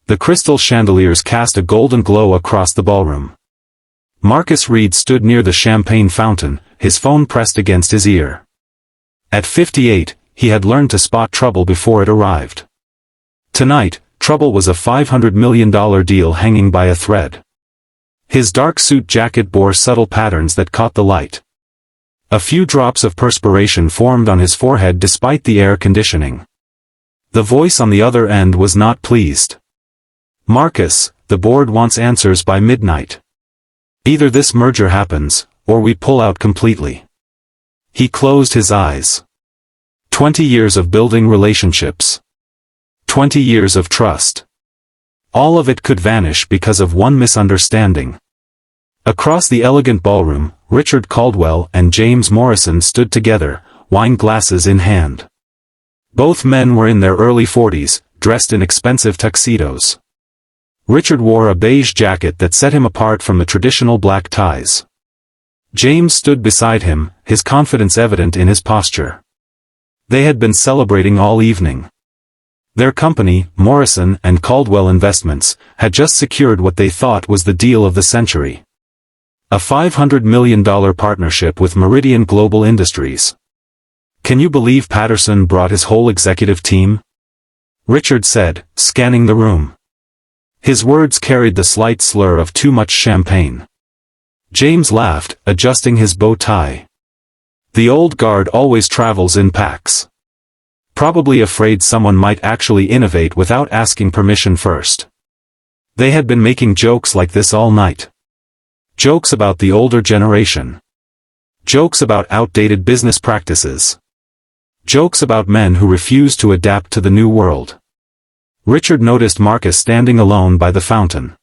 The crystal chandeliers cast a golden glow across the ballroom. Marcus Reed stood near the champagne fountain, his phone pressed against his ear. At 58, he had learned to spot trouble before it arrived. Tonight, trouble was a $500 million deal hanging by a thread. His dark suit jacket bore subtle patterns that caught the light. A few drops of perspiration formed on his forehead despite the air conditioning. The voice on the other end was not pleased. "Marcus, the board wants answers by midnight. Either this merger happens, or we pull out completely." He closed his eyes. 20 years of building relationships. 20 years of trust. All of it could vanish because of one misunderstanding. Across the elegant ballroom, Richard Caldwell and James Morrison stood together, wine glasses in hand. Both men were in their early 40s, dressed in expensive tuxedos. Richard wore a beige jacket that set him apart from the traditional black ties. James stood beside him, his confidence evident in his posture. They had been celebrating all evening. Their company, Morrison and Caldwell Investments, had just secured what they thought was the deal of the century. A $500 million partnership with Meridian Global Industries. "Can you believe Patterson brought his whole executive team?" Richard said, scanning the room. His words carried the slight slur of too much champagne. James laughed, adjusting his bow tie. "The old guard always travels in packs. Probably afraid someone might actually innovate without asking permission first." They had been making jokes like this all night. Jokes about the older generation. Jokes about outdated business practices. Jokes about men who refuse to adapt to the new world. Richard noticed Marcus standing alone by the fountain.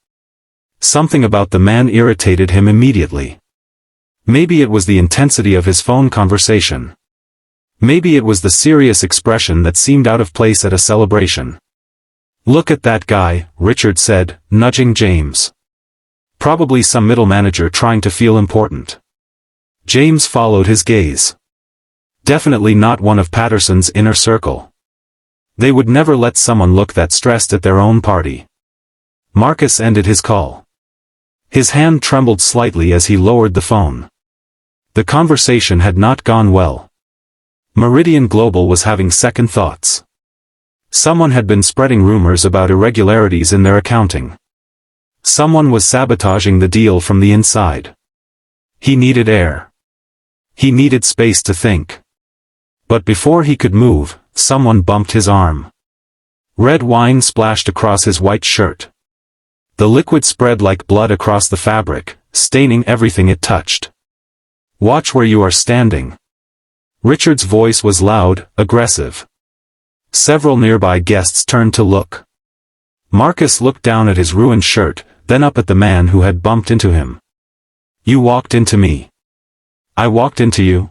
Something about the man irritated him immediately. Maybe it was the intensity of his phone conversation. Maybe it was the serious expression that seemed out of place at a celebration. "Look at that guy," Richard said, nudging James. "Probably some middle manager trying to feel important." James followed his gaze. Definitely not one of Patterson's inner circle. They would never let someone look that stressed at their own party. Marcus ended his call. His hand trembled slightly as he lowered the phone. The conversation had not gone well. Meridian Global was having second thoughts. Someone had been spreading rumors about irregularities in their accounting. Someone was sabotaging the deal from the inside. He needed air. He needed space to think. But before he could move, someone bumped his arm. Red wine splashed across his white shirt. The liquid spread like blood across the fabric, staining everything it touched. "Watch where you are standing." Richard's voice was loud, aggressive. Several nearby guests turned to look. Marcus looked down at his ruined shirt, then up at the man who had bumped into him. "You walked into me. I walked into you."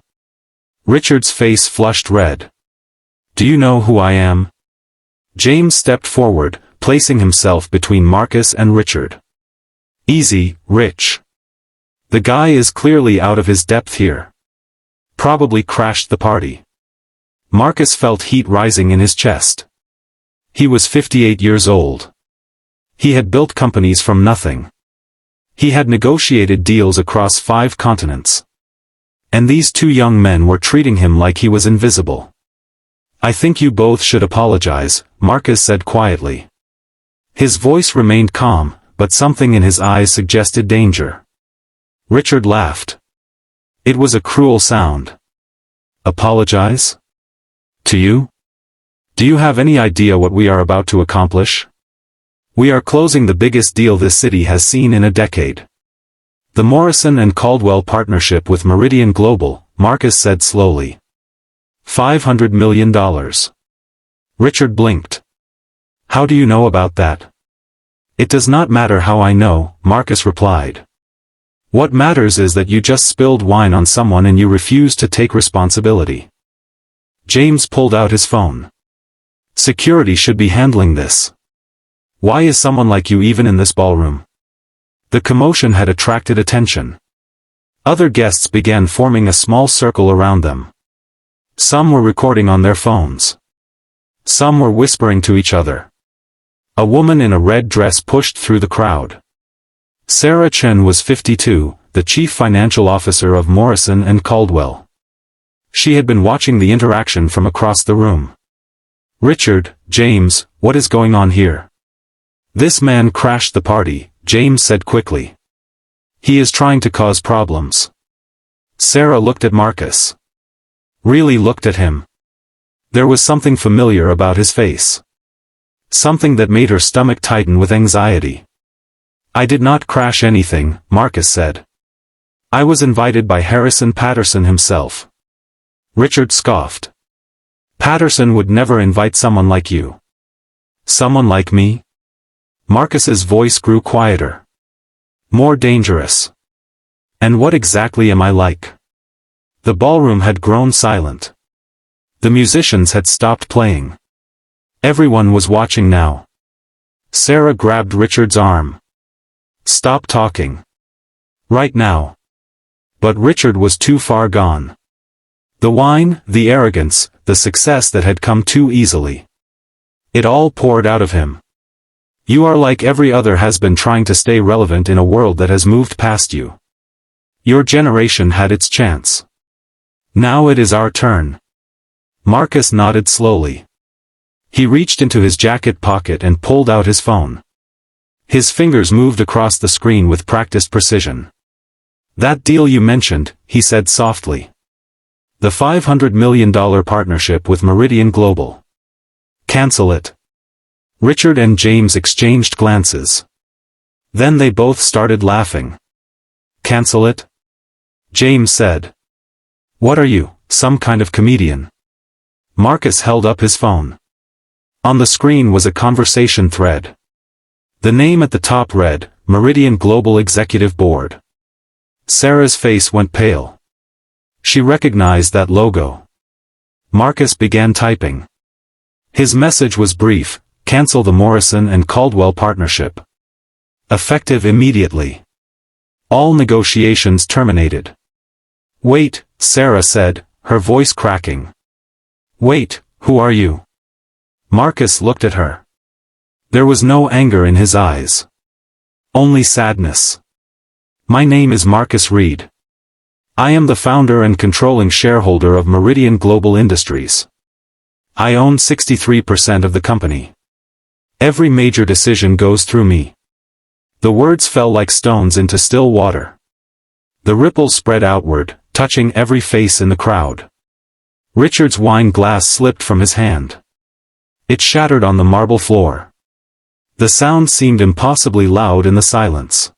Richard's face flushed red. "Do you know who I am?" James stepped forward, placing himself between Marcus and Richard. "Easy, Rich. The guy is clearly out of his depth here. Probably crashed the party." Marcus felt heat rising in his chest. He was 58 years old. He had built companies from nothing. He had negotiated deals across 5 continents. And these 2 young men were treating him like he was invisible. "I think you both should apologize," Marcus said quietly. His voice remained calm, but something in his eyes suggested danger. Richard laughed. It was a cruel sound. "Apologize? To you? Do you have any idea what we are about to accomplish? We are closing the biggest deal this city has seen in a decade. The Morrison and Caldwell partnership with Meridian Global," Marcus said slowly. $500 million. Richard blinked. "How do you know about that?" "It does not matter how I know," Marcus replied. "What matters is that you just spilled wine on someone and you refuse to take responsibility." James pulled out his phone. "Security should be handling this. Why is someone like you even in this ballroom?" The commotion had attracted attention. Other guests began forming a small circle around them. Some were recording on their phones. Some were whispering to each other. A woman in a red dress pushed through the crowd. Sarah Chen was 52, the chief financial officer of Morrison & Caldwell. She had been watching the interaction from across the room. "Richard, James, what is going on here?" "This man crashed the party," James said quickly. "He is trying to cause problems." Sarah looked at Marcus. Really looked at him. There was something familiar about his face. Something that made her stomach tighten with anxiety. "I did not crash anything," Marcus said. "I was invited by Harrison Patterson himself." Richard scoffed. "Patterson would never invite someone like you." "Someone like me?" Marcus's voice grew quieter. "More dangerous." "And what exactly am I like?" The ballroom had grown silent. The musicians had stopped playing. Everyone was watching now. Sarah grabbed Richard's arm. "Stop talking. Right now." But Richard was too far gone. The wine, the arrogance, the success that had come too easily. It all poured out of him. "You are like every other has-been trying to stay relevant in a world that has moved past you. Your generation had its chance. Now it is our turn." Marcus nodded slowly. He reached into his jacket pocket and pulled out his phone. His fingers moved across the screen with practiced precision. "That deal you mentioned," he said softly. "The $500 million partnership with Meridian Global. Cancel it." Richard and James exchanged glances. Then they both started laughing. "Cancel it?" James said. "What are you, some kind of comedian?" Marcus held up his phone. On the screen was a conversation thread. The name at the top read, Meridian Global Executive Board. Sarah's face went pale. She recognized that logo. Marcus began typing. His message was brief: cancel the Morrison & Caldwell partnership. Effective immediately. All negotiations terminated. "Wait," Sarah said, her voice cracking. "Wait, who are you?" Marcus looked at her. There was no anger in his eyes. Only sadness. "My name is Marcus Reed. I am the founder and controlling shareholder of Meridian Global Industries. I own 63% of the company. Every major decision goes through me." The words fell like stones into still water. The ripples spread outward, touching every face in the crowd. Richard's wine glass slipped from his hand. It shattered on the marble floor. The sound seemed impossibly loud in the silence.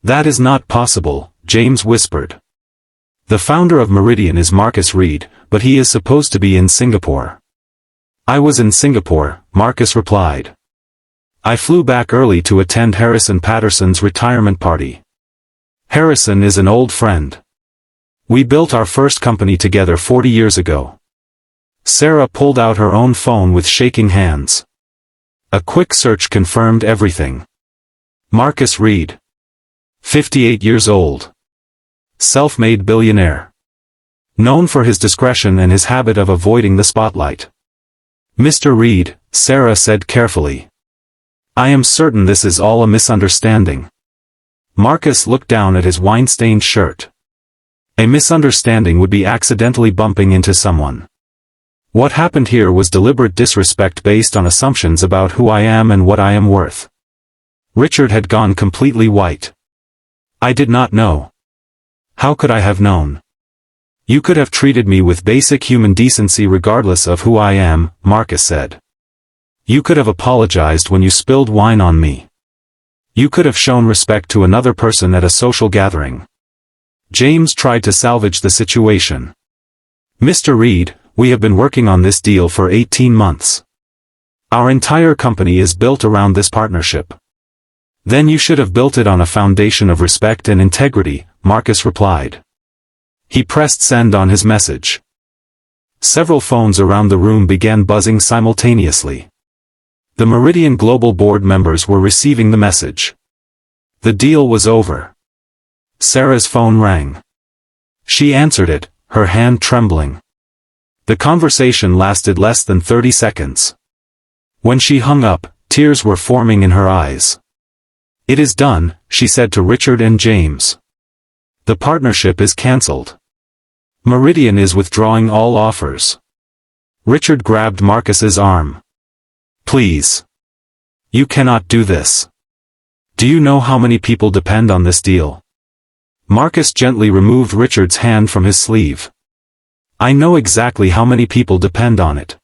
"That is not possible," James whispered. "The founder of Meridian is Marcus Reed, but he is supposed to be in Singapore." "I was in Singapore," Marcus replied. "I flew back early to attend Harrison Patterson's retirement party. Harrison is an old friend. We built our first company together 40 years ago." Sarah pulled out her own phone with shaking hands. A quick search confirmed everything. Marcus Reed. 58 years old. Self-made billionaire. Known for his discretion and his habit of avoiding the spotlight. "Mr. Reed," Sarah said carefully. "I am certain this is all a misunderstanding." Marcus looked down at his wine-stained shirt. A misunderstanding would be accidentally bumping into someone. What happened here was deliberate disrespect based on assumptions about who I am and what I am worth. Richard had gone completely white. "I did not know." "How could I have known?" "You could have treated me with basic human decency regardless of who I am," Marcus said. "You could have apologized when you spilled wine on me. You could have shown respect to another person at a social gathering." James tried to salvage the situation. "Mr. Reed, we have been working on this deal for 18 months. Our entire company is built around this partnership." "Then you should have built it on a foundation of respect and integrity," Marcus replied. He pressed send on his message. Several phones around the room began buzzing simultaneously. The Meridian Global board members were receiving the message. The deal was over. Sarah's phone rang. She answered it, her hand trembling. The conversation lasted less than 30 seconds. When she hung up, Tears were forming in her eyes. "It is done," she said to Richard and James. "The partnership is cancelled. Meridian is withdrawing all offers." Richard grabbed Marcus's arm. "Please. You cannot do this. Do you know how many people depend on this deal?" Marcus gently removed Richard's hand from his sleeve. "I know exactly how many people depend on it.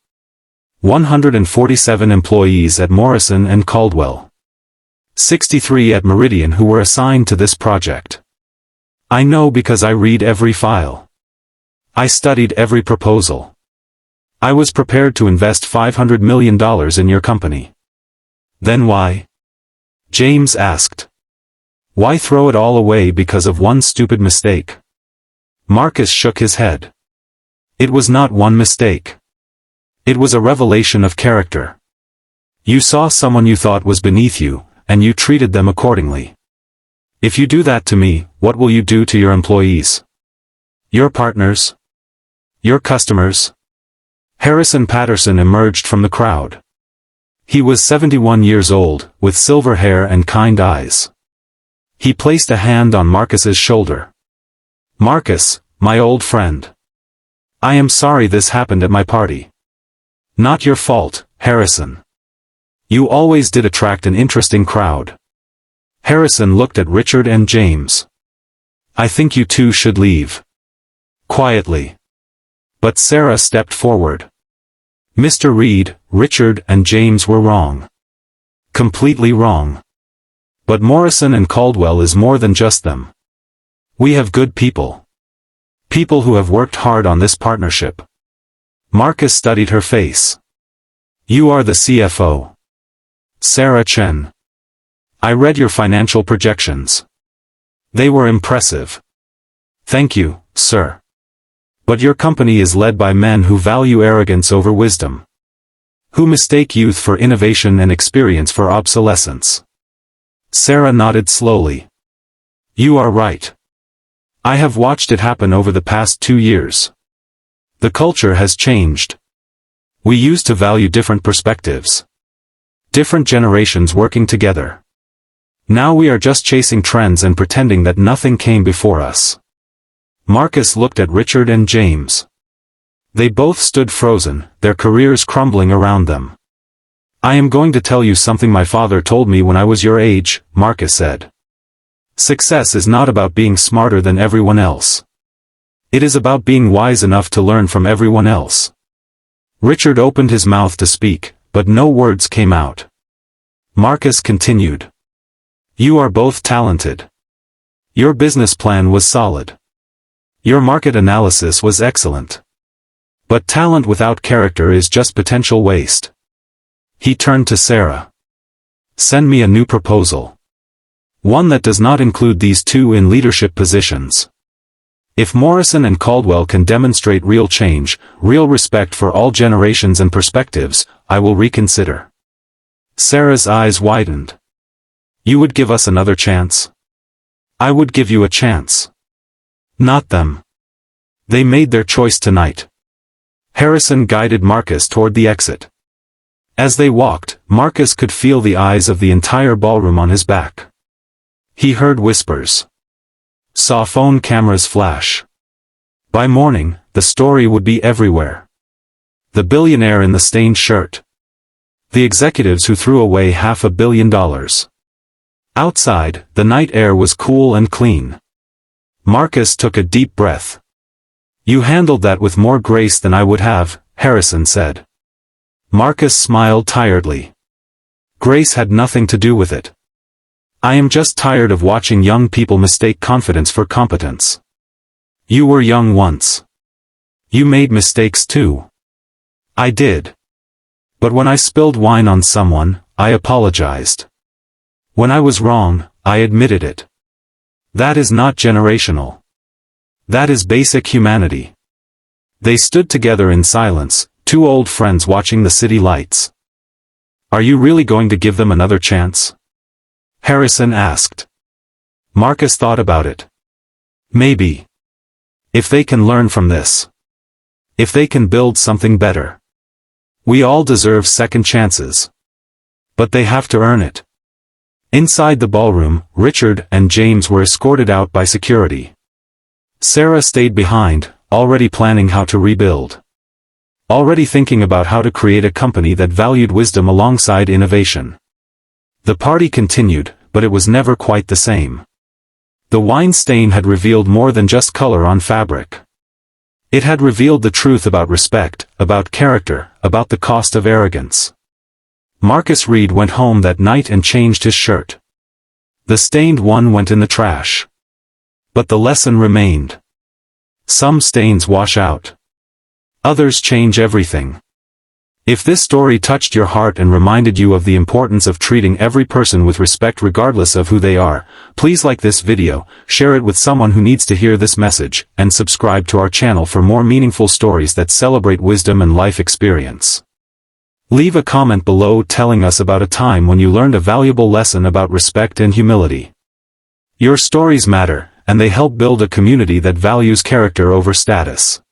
147 employees at Morrison and Caldwell. 63 at Meridian who were assigned to this project. I know because I read every file. I studied every proposal. I was prepared to invest $500 million in your company." "Then why?" James asked. "Why throw it all away because of one stupid mistake?" Marcus shook his head. "It was not one mistake. It was a revelation of character. You saw someone you thought was beneath you, and you treated them accordingly. If you do that to me, what will you do to your employees? Your partners? Your customers?" Harrison Patterson emerged from the crowd. He was 71 years old, with silver hair and kind eyes. He placed a hand on Marcus's shoulder. "Marcus, my old friend. I am sorry this happened at my party. Not your fault, Harrison. You always did attract an interesting crowd." Harrison looked at Richard and James. "I think you two should leave." Quietly. But Sarah stepped forward. "Mr. Reed, Richard and James were wrong. Completely wrong. But Morrison and Caldwell is more than just them. We have good people. People who have worked hard on this partnership." Marcus studied her face. "You are the CFO. Sarah Chen. I read your financial projections. They were impressive. Thank you, sir. But your company is led by men who value arrogance over wisdom. Who mistake youth for innovation and experience for obsolescence." Sarah nodded slowly. "You are right. I have watched it happen over the past 2 years. The culture has changed. We used to value different perspectives. Different generations working together. Now we are just chasing trends and pretending that nothing came before us." Marcus looked at Richard and James. They both stood frozen, their careers crumbling around them. "I am going to tell you something my father told me when I was your age," Marcus said. "Success is not about being smarter than everyone else. It is about being wise enough to learn from everyone else." Richard opened his mouth to speak, but no words came out. Marcus continued. "You are both talented. Your business plan was solid. Your market analysis was excellent. But talent without character is just potential waste." He turned to Sarah. "Send me a new proposal. One that does not include these two in leadership positions. If Morrison and Caldwell can demonstrate real change, real respect for all generations and perspectives, I will reconsider." Sarah's eyes widened. "You would give us another chance?" "I would give you a chance. Not them. They made their choice tonight." Harrison guided Marcus toward the exit. As they walked, Marcus could feel the eyes of the entire ballroom on his back. He heard whispers. Saw phone cameras flash. By morning, the story would be everywhere. The billionaire in the stained shirt. The executives who threw away $500 million. Outside, the night air was cool and clean. Marcus took a deep breath. "You handled that with more grace than I would have," Harrison said. Marcus smiled tiredly. "Grace had nothing to do with it. I am just tired of watching young people mistake confidence for competence. You were young once. You made mistakes too." "I did. But when I spilled wine on someone, I apologized. When I was wrong, I admitted it. That is not generational. That is basic humanity." They stood together in silence, two old friends watching the city lights. "Are you really going to give them another chance?" Harrison asked. Marcus thought about it. "Maybe. If they can learn from this. If they can build something better. We all deserve second chances." But they have to earn it. Inside the ballroom, Richard and James were escorted out by security. Sarah stayed behind, already planning how to rebuild. Already thinking about how to create a company that valued wisdom alongside innovation. The party continued, but it was never quite the same. The wine stain had revealed more than just color on fabric. It had revealed the truth about respect, about character, about the cost of arrogance. Marcus Reed went home that night and changed his shirt. The stained one went in the trash. But the lesson remained. Some stains wash out. Others change everything. If this story touched your heart and reminded you of the importance of treating every person with respect regardless of who they are, please like this video, share it with someone who needs to hear this message, and subscribe to our channel for more meaningful stories that celebrate wisdom and life experience. Leave a comment below telling us about a time when you learned a valuable lesson about respect and humility. Your stories matter, and they help build a community that values character over status.